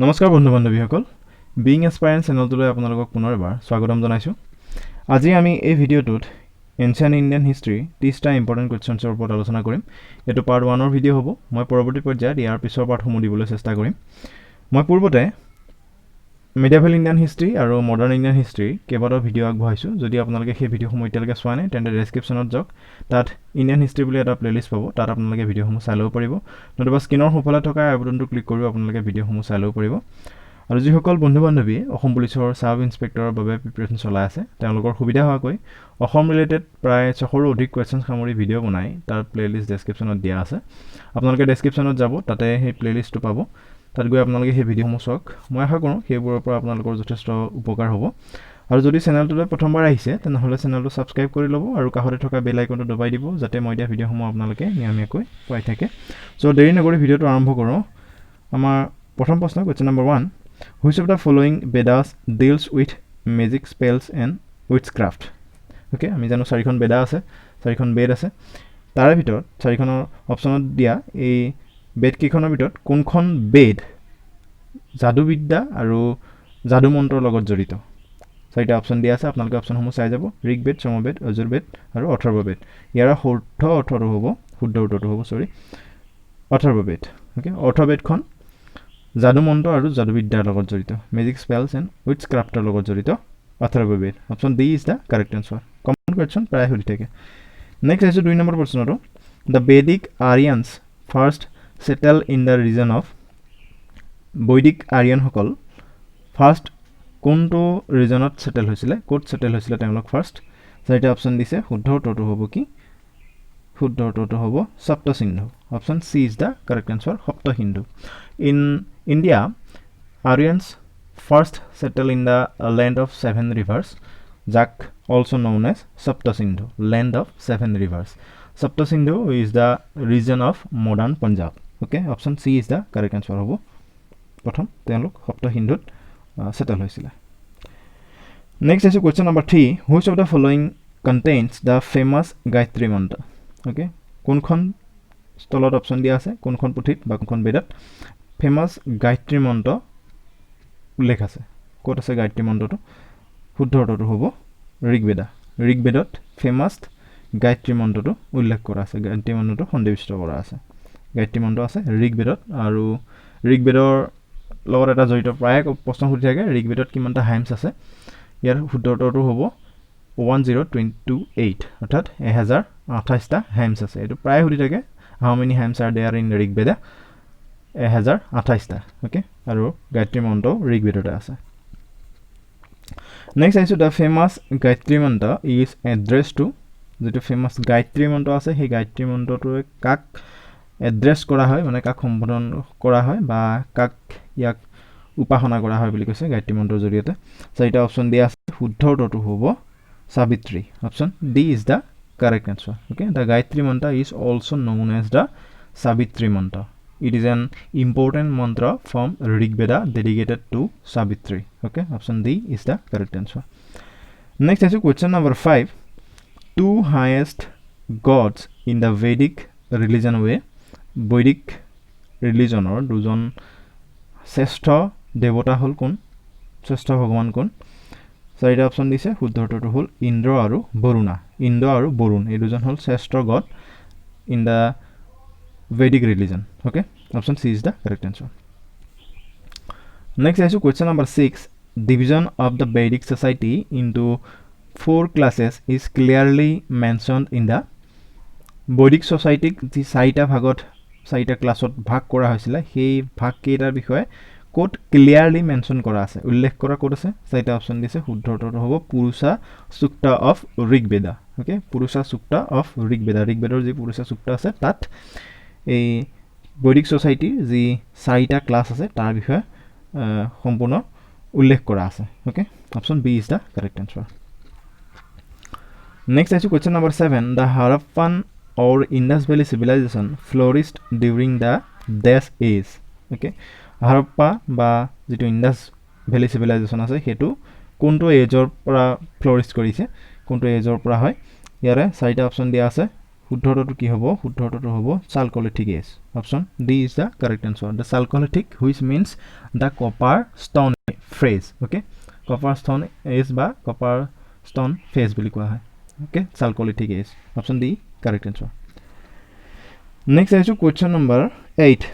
নমস্কাৰ বন্ধু বান্ধৱীসকল বিং এস্পায়াৰেন্স চেনেলটোলৈ আপোনালোকক পুনৰ এবাৰ স্বাগতম জনাইছোঁ। আজি আমি এই ভিডিঅ'টোত এনচিয়েণ্ট ইণ্ডিয়ান হিষ্ট্ৰী 30টা ইম্পৰ্টেণ্ট কুৱেশ্যনছৰ ওপৰত আলোচনা কৰিম। এইটো পাৰ্ট 1ৰ ভিডিঅ' হ'ব। মই পৰৱৰ্তী পৰ্যায়ত ইয়াৰ পিছৰ পাৰ্টসমূহ দিবলৈ চেষ্টা কৰিম। মই পূৰ্বতে মিডিয়েভেল ইণ্ডিয়ান হিষ্ট্ৰী আৰু মডাৰ্ণ ইণ্ডিয়ান হিষ্ট্ৰীৰ কেইবাটাও ভিডিঅ' আগবঢ়াইছোঁ। যদি আপোনালোকে সেই ভিডিঅ'সমূহ এতিয়ালৈকে চোৱা নাই তেন্তে ডেছক্ৰিপশ্যনত যাওক, তাত ইণ্ডিয়ান হিষ্ট্ৰী বুলি এটা প্লেলিষ্ট পাব। তাত আপোনালোকে ভিডিঅ'সমূহ চাই ল'ব পাৰিব, নতুবা স্ক্ৰীনৰ সোঁফালে থকা আই বুটনটো ক্লিক কৰিও আপোনালোকে ভিডিঅ'সমূহ চাই ল'ব পাৰিব। আৰু যিসকল বন্ধু বান্ধৱীয়ে অসম পুলিচৰ ছাব ইন্সপেক্টৰৰ বাবে প্ৰিপেৰেশ্যন চলাই আছে, তেওঁলোকৰ সুবিধা হোৱাকৈ অসম ৰিলেটেড প্ৰায় 600ৰো অধিক কুৱেশ্যন সামৰি ভিডিঅ' বনাই তাৰ প্লেলিষ্ট ডেছক্ৰিপশ্যনত দিয়া আছে। আপোনালোকে ডেছক্ৰিপশ্যনত যাব, তাতে সেই প্লেলিষ্টটো পাব। তাত গৈ আপোনালোকে সেই ভিডিঅ'সমূহ চাওক। মই আশা কৰোঁ সেইবোৰৰ পৰা আপোনালোকৰ যথেষ্ট উপকাৰ হ'ব। আৰু যদি চেনেলটোলৈ প্ৰথমবাৰ আহিছে তেনেহ'লে চেনেলটো ছাবস্ক্ৰাইব কৰি ল'ব আৰু কাষতে থকা বেল আইকনটো দবাই দিব, যাতে মই দিয়া ভিডিঅ'সমূহ আপোনালোকে নিয়মীয়াকৈ পাই থাকে। চ' দেৰি নকৰি ভিডিঅ'টো আৰম্ভ কৰোঁ। আমাৰ প্ৰথম প্ৰশ্ন, question number 1, which of the following Vedas deals with magic spells and witchcraft? Okay, আমি জানো 4খন বেদা আছে, 4খন বেদ আছে। তাৰে ভিতৰত 4খনৰ অপশ্যনত দিয়া এই বেদকেইখনৰ ভিতৰত কোনখন বেদ যাদুবিদ্যা আৰু যাদু মন্ত্ৰৰ লগত জড়িত? 4টা অপশ্যন দিয়া আছে, আপোনালোকে অপশ্যনসমূহ চাই যাব। ঋগবেদ, সমবেদ, অজুৰ্বেদ আৰু অথৰ্ববেদ। ইয়াৰ শুদ্ধ উত্তৰটো হ'ব অথৰ্ববেদ। অ'কে, অথৰ্ববেদখন যাদু মন্ত্ৰ আৰু যাদুবিদ্যাৰ লগত জড়িত, মেজিক স্পেলছ এণ্ড উইটছক্ৰাফ্টৰ লগত জড়িত Atharvaveda. Option D is the correct answer. Common question প্ৰায় সুধি থাকে। নেক্সট আহিছোঁ 2 নম্বৰ প্ৰশ্নটো। The Vedic Aryans first settle in the region of? বৈদিক আৰিয়ানসকল ফাৰ্ষ্ট কোনটো ৰিজনত ছেটেল হৈছিলে, ক'ত ছেটেল হৈছিলে তেওঁলোক ফাৰ্ষ্ট? 4টা অপশ্যন দিছে, শুদ্ধ উত্তৰটো হ'ব কি? শুদ্ধ উত্তৰটো হ'ব Saptasindhu. Option C is the correct answer, Saptasindhu. In India, Aryans first settle in the land of 7 rivers, যাক also' known as Saptasindhu, land of 7 rivers. Saptasindhu is the region of modern Punjab. Okay, option C is the correct answer হ'ব। প্ৰথম তেওঁলোক সপ্তসিন্ধুত settle হৈছিলে। Next আহিছোঁ question number 3, which of the following contains the famous Gayatri mantra? Okay, কোনখন স্থলত option দিয়া আছে, কোনখন পুথিত বা কোনখন বেদত ফেমাছ গায়ত্ৰী মন্ত্ৰ উল্লেখ আছে? ক'ত আছে গায়ত্ৰী মন্ত্ৰটো? শুদ্ধ উত্তৰটো হ'ব ঋগবেদা। ঋগবেদত ফেমাছ গায়ত্ৰী মন্ত্ৰটো উল্লেখ কৰা আছে, গায়ত্ৰী মন্ত্ৰটো সন্নিৱিষ্ট কৰা আছে। গায়ত্ৰী মন্ত্ৰ আছে ঋগবেদত। আৰু ঋগবেদৰ লগত এটা জড়িত প্ৰায় প্ৰশ্ন সুধি থাকে, ঋগবেদত কিমানটা হাইমছ আছে? ইয়াৰ শুদ্ধ উত্তৰটো হ'ব 1028, অৰ্থাৎ 1028টা হাইমছ আছে। এইটো প্ৰায় সুধি থাকে, how many hymns are there in Rigveda? 1028টা। অ'কে, আৰু গায়ত্ৰী মন্ত্ৰ ঋগবেদতে আছে। নেক্সট আহিছোঁ the famous Gayatri mantra is address two? যিটো ফেমাছ গায়ত্ৰী মন্ত্ৰ আছে সেই গায়ত্ৰী মন্ত্ৰটোৱে কাক এড্ৰেছ কৰা হয়, মানে কাক সম্বোধন কৰা হয় বা কাক ইয়াক উপাসনা কৰা হয় বুলি কৈছে গায়ত্ৰী মন্ত্ৰৰ জৰিয়তে। 4টা অপশ্যন দিয়া আছে, শুদ্ধ উত্তৰটো হ'ব Savitri. Option D is the correct answer. Okay, the Gayatri mantra is also' known as the Savitri mantra. It is an important mantra from Rigveda dedicated to Savitri. Okay, option D is the correct answer. Next is question number 5. Two highest gods in the Vedic religion way. Vedic religion or দুজন শ্ৰেষ্ঠ দেৱতা হ'ল কোন, শ্ৰেষ্ঠ ভগৱান কোন? 4টা option দিছে, শুদ্ধ উত্তৰটো হ'ল ইন্দ্ৰ আৰু বৰুণা। ইন্দ্ৰ আৰু বৰুণ এই দুজন হ'ল শ্ৰেষ্ঠ god in the Vedic religion. Okay, option C is the correct answer. Next is question number 6. Division of the Vedic society into 4 classes is clearly mentioned in the? Vedic society যি 4টা ভাগত 4টা ক্লাছত ভাগ কৰা হৈছিলে সেই ভাগ কেইটাৰ বিষয়ে ক'ত ক্লিয়াৰলি মেনশ্যন কৰা আছে, উল্লেখ কৰা ক'ত আছে? 4টা অপশ্যন দিছে, শুদ্ধ উত্তৰটো হ'ব Purusha Sukta of Rigveda. Okay, Purusha Sukta of Rigveda. ঋগবেদৰ যি পুৰুষা সূক্তা আছে তাত এই বৈদিক ছ'চাইটিৰ যি 4টা ক্লাছ আছে তাৰ বিষয়ে সম্পূৰ্ণ উল্লেখ কৰা আছে। Okay, option B is the correct answer. Next আহিছোঁ question number 7. The Harappan or Indus valley civilization flourished during the days age? Okay, Harappa বা যিটো ইণ্ডাছ ভেলী চিভিলাইজেশ্যন আছে সেইটো কোনটো এজৰ পৰা ফ্লৰিষ্ট কৰিছে, কোনটো এজৰ পৰা হয়? ইয়াৰে 4টা অপশ্যন দিয়া আছে, শুদ্ধটো কি হ'ব শুদ্ধটো হ'ব chalcolithic age option D is the correct answer the chalcolithic which means the copper stone phase okay copper stone age বা copper stone phase বুলি কোৱা হয় okay chalcolithic age option D correct answer next is question number 8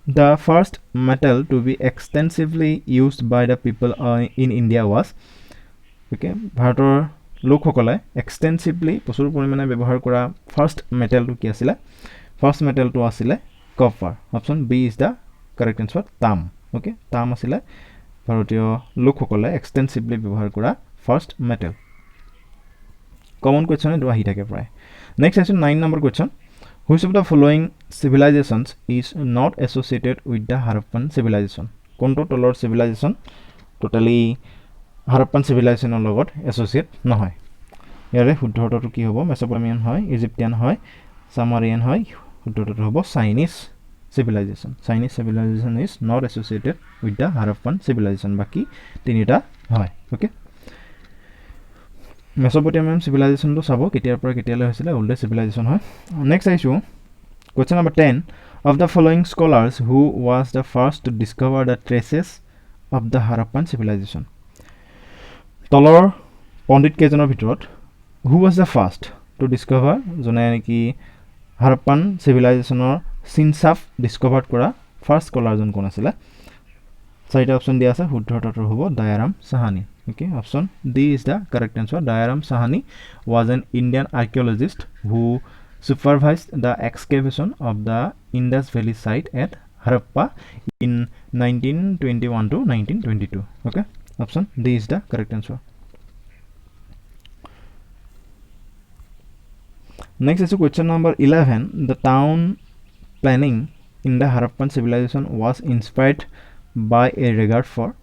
the first metal to be extensively used by the people in India was okay ভাৰতৰ লোকসকলে extensively প্ৰচুৰ পৰিমাণে ব্যৱহাৰ কৰা ফাৰ্ষ্ট মেটেলটো কি আছিল ফাৰ্ষ্ট মেটেলটো আছিল copper option B is the correct answer তাম ওকে তাম আছিল ভাৰতীয় লোকসকলে এক্সটেন্সিভলি ব্যৱহাৰ কৰা ফাৰ্ষ্ট মেটেল কমন কোৱেশ্চন এটো আহি থাকে প্ৰায় নেক্সট আছে 9 number question which of the following civilizations is not associated with the Harappan civilization কোনটো তলৰ civilization totally Harappan civilization লগত associate নহয় ইয়াৰে শুদ্ধটো কি হ'ব মেসোপটেমিয়ান হয় ইজিপ্টিয়ান হয় সামাৰিয়ান হয় শুদ্ধটো হ'ব Chinese civilization is not associated with the Harappan civilization বাকি তিনিটা হয় ওকে মেসোপটেমিয়ান civilization তো চাব কেতিয়াৰ পৰা কেতিয়ালৈ হৈছিল ওল্ড civilization হয় নেক্সট আইছো question number 10 of the following scholars who was the first to discover the traces of the Harappan civilization তলৰ পণ্ডিত কেজনৰ ভিতৰত who was the first to discover জনে নেকি Harappan civilizationৰ সিনসাফ ডিসকভাৰ কৰা ফাৰ্ষ্ট স্কলাৰ জন কোন আছিল চাৰিটা অপচন দিয়া আছে শুদ্ধটো হ'ব দায়াৰাম Sahni okay option D is the correct answer dayaram sahani was an Indian archaeologist who supervised the excavation of the Indus Valley site at Harappa in 1921 to 1922 okay option D is the correct answer next is question number 11 the town planning in the Harappan civilization was inspired by a regard for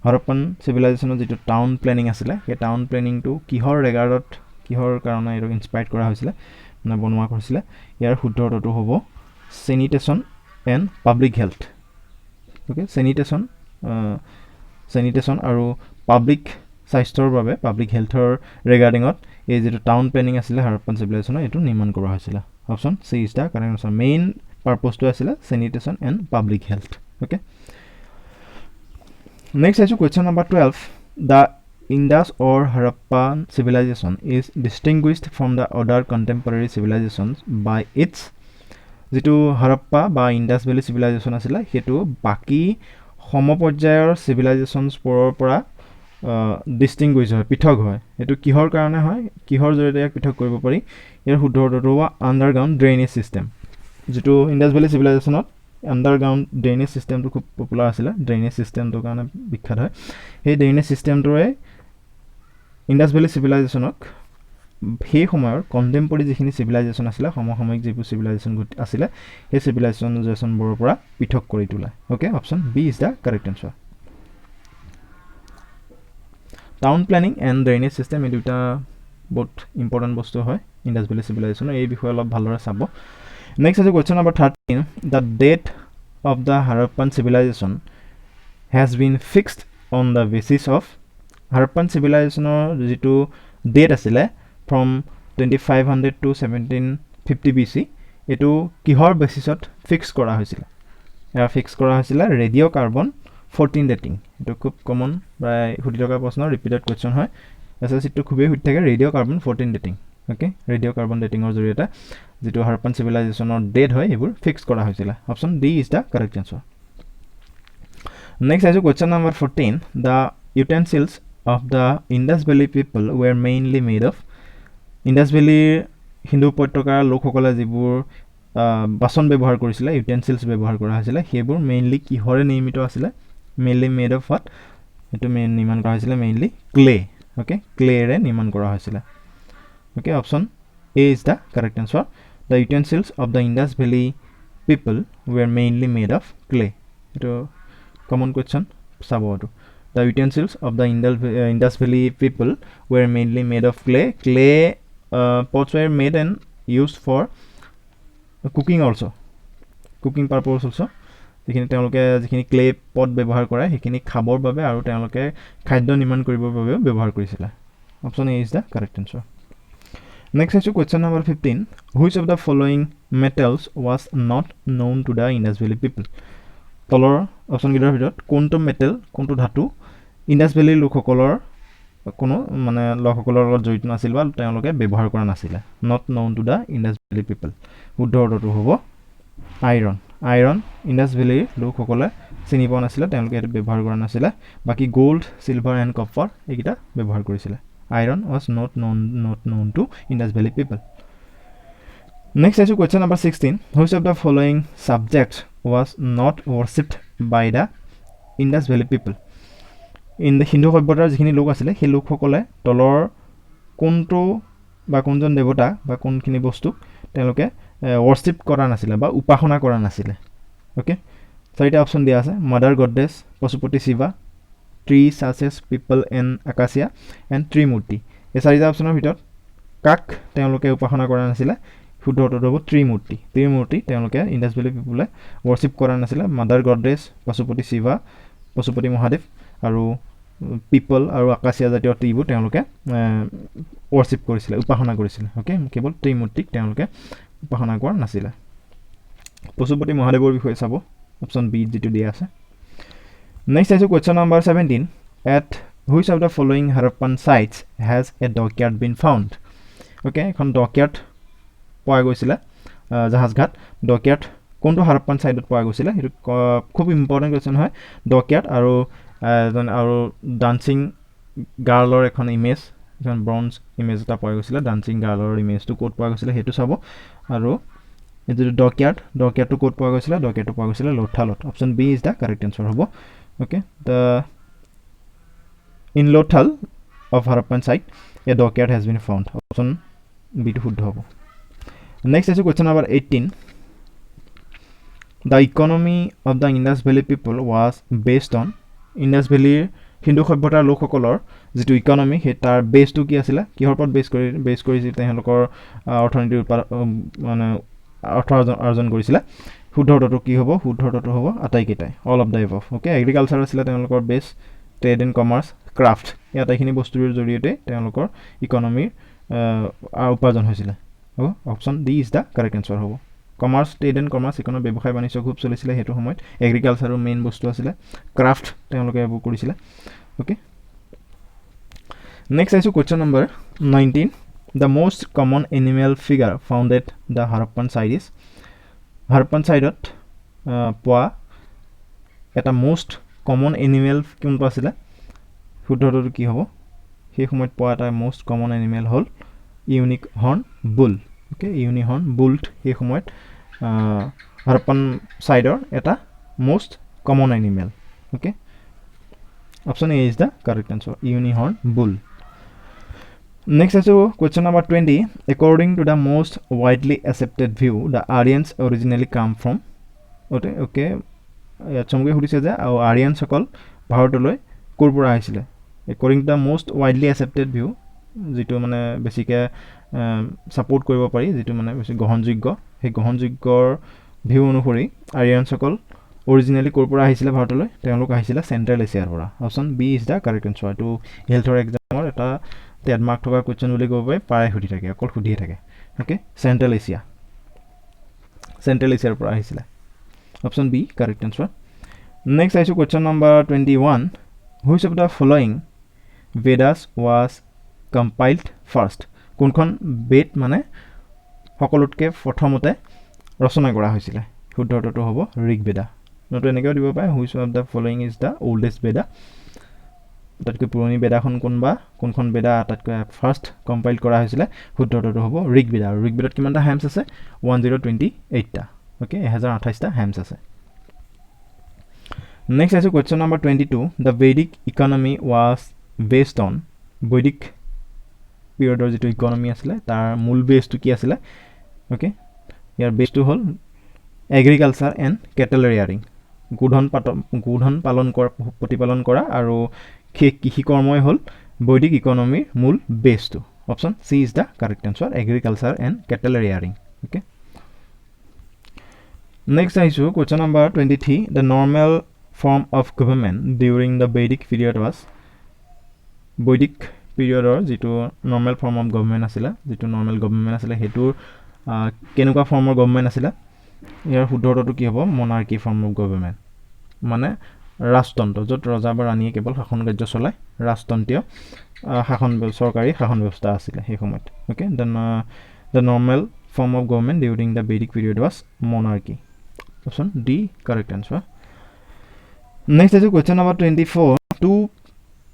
Harappan civilization যেটো town planning আছিল এই town planning to কিহৰ ৰেগাৰ্ডত কিহৰ কাৰণে এটো inspired কৰা হৈছিল মানে বনোৱা হৈছিল ইয়াৰ শুদ্ধটো হ'ব sanitation and public health okay sanitation আৰু পাব্লিক স্বাস্থ্যৰ বাবে পাব্লিক হেলথৰ ৰেগাৰ্ডিংত এই যেটো টাউন প্ল্যানিং আছিল Harappan civilization এটো নিৰ্মাণ কৰা হৈছিল option C is the correct answer main পাৰপজটো আছিল sanitation and public health okay Next is question number 12. The Indus or Harappan civilization is distinguished from the other contemporary civilizations by its যেটো Harappa বা Indus Valley civilization আছিল হেতু বাকি সমপৰ্যায়ৰ civilizations পৰৰ পৰা distinguished হয় পৃথক হয় এটো কিহৰ কাৰণে হয় কিহৰ জৰিয়তে ইয়াক পৃথক কৰিব পাৰি ইয়াৰ শুদ্ধটো হ'ব আন্ডাৰগ্ৰাউণ্ড ড্ৰেইনেজ সিস্টেম যেটো Indus Valley civilizationত underground drainage system to খুব পপুলাৰ আছিল drainage system তো কাৰণে বিখ্যাত হয় এই drainage system তোৰে Indus Valley civilization-ক সেই সময়ৰ কন্টেম্পৰেৰী যিখিনি civilization আছিল সমসাময়িক যিবোৰ civilization আছিল এই civilization বোৰৰ পৰা পৃথক কৰি তোলা okay option B is the correct answer town planning and drainage system এই দুটা বহুত ইম্পৰ্টেন্ট বস্তু হয় Indus Valley civilization এই বিষয়ে অলপ ভালদৰে চাব Next is question number 13. The date of the Harappan civilization has been fixed on the basis of Harappan civilization যেটো date আছিলে from 2500 to 1750 BC এটো কিহৰ বেসিছত ফিক্স কৰা হৈছিল এয়া ফিক্স কৰা হৈছিল ৰেডিও কাৰ্বন 14 ডেটিং এটো খুব কমন প্ৰায় হুটি থকা প্ৰশ্ন ৰিপিটেড কোৱেশ্চন হয় এসএসসি টো খুবেই হুটি থাকে radio carbon 14 dating okay radio carbon ডেটিংৰ জৰিয়তে যেটো Harappan civilizationৰ ডেট হয় এবোৰ ফিক্স কৰা হৈছিল option D is the correct answer next is question number 14 the utensils of the Indus Valley people were mainly made of Indus Valley Hindu উপত্যকাৰ লোকসকলে যিবোৰ বাসন ব্যৱহাৰ কৰিছিল ইউটেনসিলস ব্যৱহাৰ কৰা হৈছিল হেবোৰ মেইনলি কিহৰে নিৰ্মিত আছিল মেইনলি মেড অফ what এটো নিৰ্মাণ কৰা হৈছিল মেইনলি ক্লে ওকে ক্লেৰে নিৰ্মাণ কৰা হৈছিল okay option A is the correct answer the utensils of the Indus Valley people were mainly made of clay ito common question sabotu the utensils of the Indus Valley people were mainly made of clay pots were made and used for cooking also cooking purpose also যেখিনি তেওঁলোকে যেখিনি clay পট ব্যৱহাৰ কৰে হেখিনি খাবৰ বাবে আৰু তেওঁলোকে খাদ্য নিৰ্মাণ কৰিবৰ বাবে ব্যৱহাৰ কৰিছিল option A is the correct answer Next is question number 15. Which of the following metals was not known to the Indus Valley people? তলৰ অপশ্যন কেইটাৰ ভিতৰত কোনটো মেটেল কোনটো ধাতু ইণ্ডাছ ভেলীৰ লোকসকলৰ কোনো মানে লোকসকলৰ লগত জড়িত নাছিল বা তেওঁলোকে ব্যৱহাৰ কৰা নাছিলে not known to the Indus valley people শুদ্ধ উত্তৰটো হ'ব আইৰণ আইৰণ ইণ্ডাছ ভেলীৰ লোকসকলে চিনি পোৱা নাছিলে তেওঁলোকে এইটো ব্যৱহাৰ কৰা নাছিলে বাকি গোল্ড সিলভাৰ এণ্ড কপাৰ এইকেইটা ব্যৱহাৰ কৰিছিলে iron was not known to Indus Valley people. Next is question number 16. Which of the following subjects was not worshipped by the Indus Valley people? In the Hindu সভ্যতাৰ যিখিনি লোক আছিল সেই লোকসকলে তলৰ কোনটো বা কোনজন দেৱতা বা কোনখিনি বস্তুক তেওঁলোকে worship কৰা নাছিলে বা উপাসনা কৰা নাছিলে ওকে চাৰিটা অপচন দিয়া আছে mother goddess Pashupati Shiva tree such as people and acacia and tree murti এই চাৰিটা অপচনৰ ভিতৰত কাক তেওঁলোকে উপাসনা কৰা নাছিলে শুদ্ধ উত্তৰটো হ'ব tree murti তেওঁলোকে ইণ্ডাছ ভেলী পিপলে worship কৰা নাছিলে মাদাৰ গডেছ পশুপতি শিৱা পশুপতি মহাদেৱ আৰু people আৰু আকাশিয়া জাতীয় ট্ৰীবোৰ তেওঁলোকে worship কৰিছিলে উপাসনা কৰিছিলে ওকে কেৱল tree murti তেওঁলোকে উপাসনা কৰা নাছিলে পশুপতি মহাদেৱৰ বিষয়ে চাব অপচন বি যেটো দিয়া আছে Next is question number 17. At which of the following Harappan sites has a dockyard been found? Okay, এখন dockyard পোৱা গৈছিলে জাহাজঘাট dockyard কোনটো Harappan site পোৱা গৈছিলে এটা খুব ইম্পৰ্টেন্ট কোৱেশ্চন হয় dockyard আৰু ডান্সিং গাৰ্লৰ এখন ইমেজ এখন ব্ৰঞ্জ ইমেজ এটা পোৱা গৈছিলে ডান্সিং গাৰ্লৰ ইমেজটো কোড পোৱা গৈছিলে হেতু চাব আৰু এই যে dockyardটো কোড পোৱা গৈছিলে dockyardটো পোৱা গৈছিলে লোথালত option B is the correct answer হ'ব Okay, in Lothal of Harappan site, a dockyard has been found. Option B to শুদ্ধ হ'ব Next is question number 18. The economy of the Indus Valley people was based on Indus Valley Hindu সভ্যতাৰ লোকসকলৰ যেটো economy হে তাৰ বেসটো কি আছিল কিহৰ ওপৰত বেস কৰিছিল তেওঁলোকৰ অৰ্থনীতিৰ মানে অৰ্থ অৰ্জন কৰিছিল শুদ্ধ উত্তৰটো কি হ'ব শুদ্ধ উত্তৰটো হ'ব আটাইকেইটাই all of the above okay agriculture আছিল তেওঁলোকৰ base trade and commerce craft এই আটাইখিনি বস্তুৰ জৰিয়তে তেওঁলোকৰ ইকনমিৰ উপাৰ্জন হৈছিল option D is the correct answer হ'ব কমাৰ্চ ট্ৰেড এণ্ড কমাৰ্চ ইকনৰ ব্যৱসায় বাণিজ্য খুব চলিছিল হেতু সময়ত এগ্ৰিকালচাৰৰ মেইন বস্তু আছিল ক্ৰাফট তেওঁলোকে এইবোৰ কৰিছিল ওকে নেক্সট আইছো question number 19 the most common animal figure found at the Harappan site is Harappan site পোৱা এটা most common animal কোনটো আছিল শুদ্ধ উত্তৰটো কি হ'ব সেই সময়ত পোৱা এটা most common animal হ'ল unicorn bull okay unicorn bull সেই সময়ত Harappan site এটা most common animal okay option A is the correct answer unicorn bull Next is question number 20. According to the most widely accepted view, the Aryans originally come from. Okay. চমকে সুধিছে যে আৰিয়ান সকল ভাৰতলৈ কৰ পৰা আহিছিল According to the most widely accepted view, যেটো মানে বেছিকে সাপোৰ্ট কৰিব পাৰি যেটো মানে বেছি গ্ৰহণযোগ্য সেই গ্ৰহণযোগ্যৰ ভিউ অনুসৰি আৰিয়ান সকল originally কৰ পৰা আহিছিল ভাৰতলৈ তেওঁলোক আহিছিল চেন্ট্ৰেল এছিয়াৰ পৰা option B is the correct answer টু হেলথৰ এক্সামৰ এটা টেডমাৰ্ক থকা কোৱেশ্চন বুলি ক'ব পাৰি প্ৰায় সুধি থাকে অকল সুধিয়ে থাকে ওকে চেন্ট্ৰেল এছিয়াৰ পৰা আহিছিল option B correct answer next আইছো question number 21 which of the following Vedas was compiled first কোনখন বেদ মানে সকলোতকে প্ৰথমতে ৰচনা কৰা হৈছিল শুদ্ধ উত্তৰটো হ'ব ঋগবেদা নটো এনেকৈ দিব পাৰে which of the following is the oldest Veda আটাইতকৈ পুৰণি বেদাখন কোনখন বেদা আটাইতকৈ ফাৰ্স্ট কম্পাইল কৰা হৈছিল শুদ্ধ উত্তৰটো হ'ব ঋগবেদা আৰু ঋগবেদত কিমানটা হেমছ আছে 1028 টা ওকে 1028 টা হেমছ আছে নেক্সট আছে question number 22 the Vedic economy was based on Vedic পিৰিয়ডৰ যেটো ইকনমি আছিল তাৰ মূল বেসটো কি আছিল ওকে ইয়াৰ বেসটো হ'ল এগ্ৰিকালচাৰ এণ্ড কেটেল ৰেয়াৰিং গোধন পালন কৰা প্ৰতিপালন কৰা আৰু কৃষি কৰ্মই হ'ল বৈদিক ইকনমিৰ মূল বেসটো option C is the correct answer agriculture and cattle rearing okay next আইছো question number 23 the normal form of government during the Vedic period was বৈদিক পিৰিয়ডৰ যিটো নৰ্মেল ফৰ্ম অফ গভৰ্ণমেণ্ট আছিলে যিটো নৰ্মেল গভৰ্ণমেণ্ট আছিলে সেইটোৰ কেনেকুৱা ফৰ্মৰ গভৰ্ণমেণ্ট আছিলে ইয়াৰ শুদ্ধটো কি হ'ব মনাৰ্কি ফৰ্ম অফ গভৰ্ণমেণ্ট মানে ৰাজতন্ত্ৰ য'ত ৰজা বা ৰাণীয়ে কেৱল শাসন কাৰ্য চলায় ৰাজতন্ত্ৰীয় চৰকাৰী শাসন ব্যৱস্থা আছিলে সেই সময়ত okay the normal form of government during the Vedic period was monarchy. Option D correct answer. Next is question number 24. Two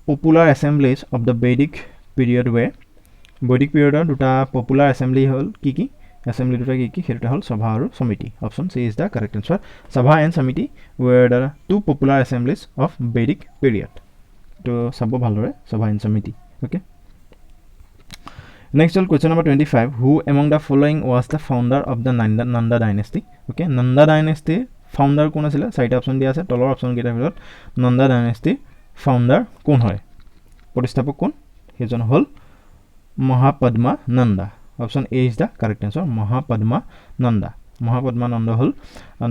popular assemblies of the Vedic period were Vedic period duta popular assembly hol ki assembly duta ki hetuta hol sabha aru samiti. Option C is the correct answer. Sabha and samiti were the two popular assemblies of Vedic period. To sabo bhalore sabha and samiti. Okay. Next question number 25. Who among the following was the founder of the Nanda dynasty? Okay, Nanda dynasty founder কোন আছিল চাৰিটা option দিয়া আছে তলৰ option কেইটাৰ ভিতৰত Nanda dynasty founder কোন হয় প্ৰতিষ্ঠাপক কোন হেজন হল Mahapadma Nanda. Option A is the correct answer. Mahapadma Nanda. Mahapadma Nanda hall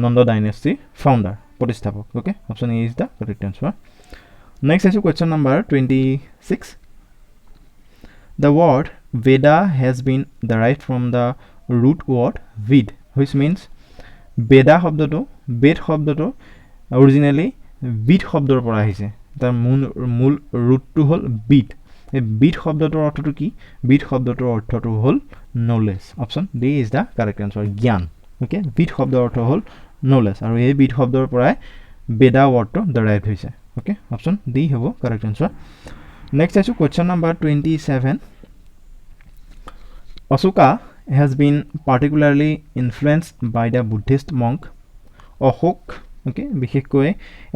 Nanda dynasty founder প্ৰতিষ্ঠাপক. Okay, option A is the correct answer. Next is question number 26. The word Veda has been derived from the root word Ved, which means Veda শব্দটো Ved শব্দটো originally Ved শব্দৰ পৰা আহিছে তাৰ মূল ৰুটটো হ'ল Ved এই Ved শব্দটোৰ অৰ্থটো কি Ved শব্দটোৰ অৰ্থটো হ'ল knowledge. Option D is the correct answer. জ্ঞান. Okay, Ved শব্দৰ অৰ্থ হ'ল knowledge আৰু এই Ved শব্দৰ পৰাই Veda wordটো derived হৈছে. Okay, option D হ'ব correct answer. Next is question number 27. Ashoka has been particularly influenced by the Buddhist monk Ashok. Okay, বিশেষকৈ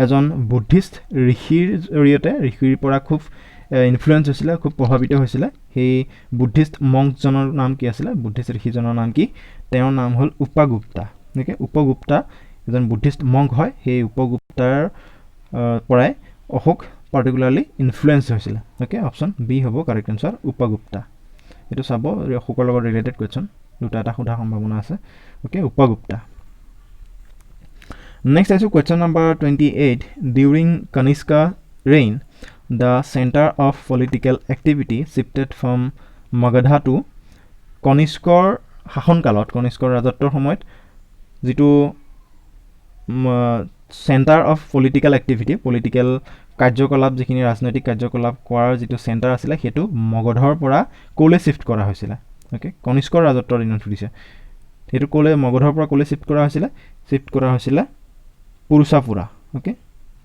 এজন বুদ্ধিষ্ট ঋষিৰ জৰিয়তে ঋষিৰ পৰা খুব ইনফ্লুয়েন্স হৈছিলে খুব প্ৰভাৱিত হৈছিলে সেই বুদ্ধিষ্ট মংকজনৰ নাম কি আছিল বুদ্ধিষ্ট ঋষিজনৰ নাম কি তেওঁৰ নাম হ'ল উপগুপ্তা. Okay, উপগুপ্তা এজন বুদ্ধিষ্ট মংক হয় সেই উপগুপ্তাৰ পৰাই অশোক particularly influence হৈছিল. Okay, option B হ'ব correct answer. উপগুপ্তা এটো চাব অশোকৰ লগত ৰিলেটেড কোৱেশ্চন দুটা এটা সোধা সম্ভাৱনা আছে. Okay, উপগুপ্তা. Next is question number 28. During Kanishka reign, the center of political activity shifted from Magadha to কনিষ্কৰ শাসনকালত কনিষ্কৰ ৰাজত্বৰ সময়ত যেটো center of political activity political কাৰ্যকলাপ যিখিনি ৰাজনৈতিক কাৰ্যকলাপ কৰাৰ যেটো সেন্টাৰ আছিল হেতু মগধৰ পৰা কোলে শিফট কৰা হৈছিল. ওকে, কনিষ্কৰ ৰাজত্বৰ দিনত ফুৰিছে হেতু কোলে মগধৰ পৰা কোলে শিফট কৰা হৈছিল পুৰুষাপুৰা. ওকে,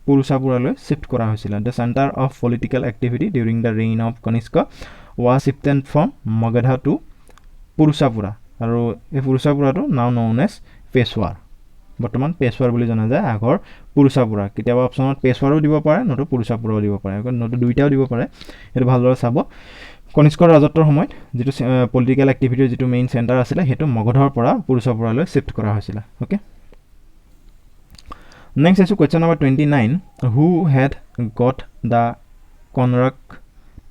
পুৰুষাপুৰালৈ শিফট কৰা হৈছিল. The center of political activity during the reign of Kanishka was shifted from Magadha to পুৰুষাপুৰা আৰু এই পুৰুষাপুৰাটো now known as Peshawar. বৰ্তমান পেশৱাৰ বুলি জনা যায় আগৰ পুৰুষাপুৰা কেতিয়াবা অপচনত পেশৱাৰো দিব পাৰে নটো পুৰুষাপুৰাও দিব পাৰে নটো দুইটাও দিব পাৰে এটো ভালদৰে চাব কনিষ্কৰ ৰাজত্বৰ সময়ত যেটো পলিটিক্যাল এক্টিভিটিৰ যেটো মেইন সেন্টাৰ আছিল হেতু মগধৰ পৰা পুৰুষাপুৰালৈ শিফট কৰা হৈছিল. Okay, next is question number 29. Who had got the Konark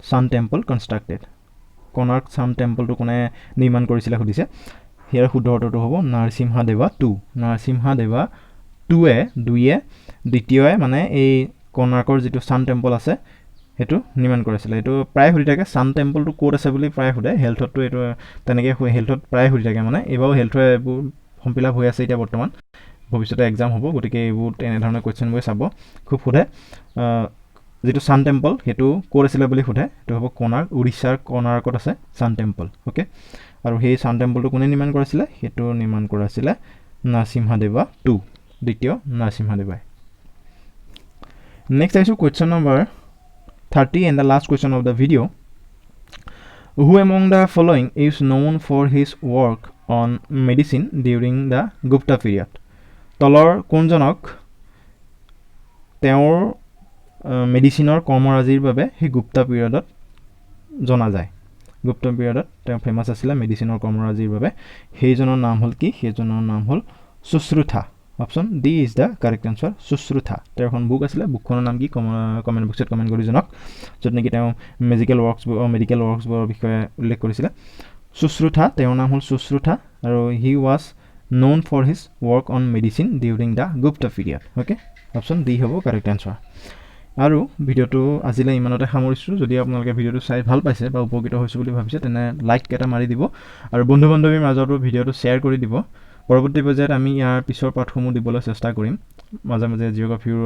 Sun Temple constructed? Konark Sun Temple to কোনে নিৰ্মাণ কৰিছিল খুদিছে here শুদ্ধ অৰ্থটো হ'ব নাৰসিমহাদেৱা 2. নাৰসিমহাদেৱা 2 দুইয়ে দ্বিতীয়য়ে মানে এই কোনাৰ্কৰ যেটো সান টেম্পল আছে হেতু নিৰ্মাণ কৰিছিল. এটো প্ৰায় হৈ থাকে সান টেম্পলটো কোড আছে বুলি প্ৰায় হৈ হেলথটো এটো তেনেকে হেলথত প্ৰায় হৈ থাকে মানে এবাও হেলথে ফৰ্ম হৈ আছে এটা বৰ্তমান ভৱিষ্যতে এক্সাম হ'ব গতিকে এইবোৰ এনে ধৰণৰ কোৱেশ্চন বৈ চাব খুব সোধে যেটো সান টেম্পল হেতু কোড আছিল বুলি সোধে এটো হ'ব কোনাৰ্ক উৰিষ্যাৰ কোনাৰ্কত আছে সান টেম্পল. ওকে, আৰু সেই সান টেম্পলটো কোনে নিৰ্মাণ কৰিছিল হেতু নিৰ্মাণ কৰিছিল নাৰসিমহাদেৱা 2 দ্বিতীয় নাৰসিমহাদেৱাই. Next is question number 30 and the last question of the video. Who among the following is known for his work on medicine during the Gupta period? তলৰ কোনজনক তেওঁৰ মেডিসিনৰ কৰ্মৰাজিৰ বাবে হি গুপ্তা পিৰিয়ডত জনা যায়. গুপ্তা পিৰিয়ডত তেওঁ ফেমাস আছিল মেডিসিনৰ কৰ্মৰাজিৰ বাবে হেইজনৰ নাম হল কি হেইজনৰ নাম হল Sushruta. Option D is the correct answer. Sushruta তেওঁখন বুক আছিল বুকখনৰ নাম কি কমেন্ট বক্সত কমেন্ট কৰি জনক যত নেকি তেওঁ মেডিকেল ওয়াৰ্কস বৰ বিষয়ে উল্লেখ কৰিছিল. সুশ্ৰুতা তেওঁৰ নাম হল সুশ্ৰুতা আৰু হি was known for his work on medicine during the Gupta period. Okay, option D হ'ব correct answer. আৰু ভিডিঅ'টো আজিলৈ ইমানতে সামৰিছোঁ। যদি আপোনালোকে ভিডিঅ'টো চাই ভাল পাইছে বা উপকৃত হৈছোঁ বুলি ভাবিছে তেনে লাইক এটা মাৰি দিব আৰু বন্ধু বান্ধৱীৰ মাজতো ভিডিঅ'টো শ্বেয়াৰ কৰি দিব। পৰৱৰ্তী পৰ্যায়ত আমি ইয়াৰ পিছৰ পাৰ্টসমূহ দিবলৈ চেষ্টা কৰিম। মাজে মাজে জিঅ'গ্ৰাফীৰ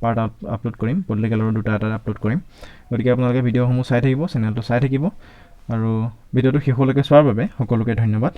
পাৰ্ট আপলোড কৰিম, পলিটিকেলৰ দুটা এটা আপলোড কৰিম। গতিকে আপোনালোকে ভিডিঅ'সমূহ চাই থাকিব, চেনেলটো চাই থাকিব আৰু ভিডিঅ'টো শেষলৈকে চোৱাৰ বাবে সকলোকে ধন্যবাদ।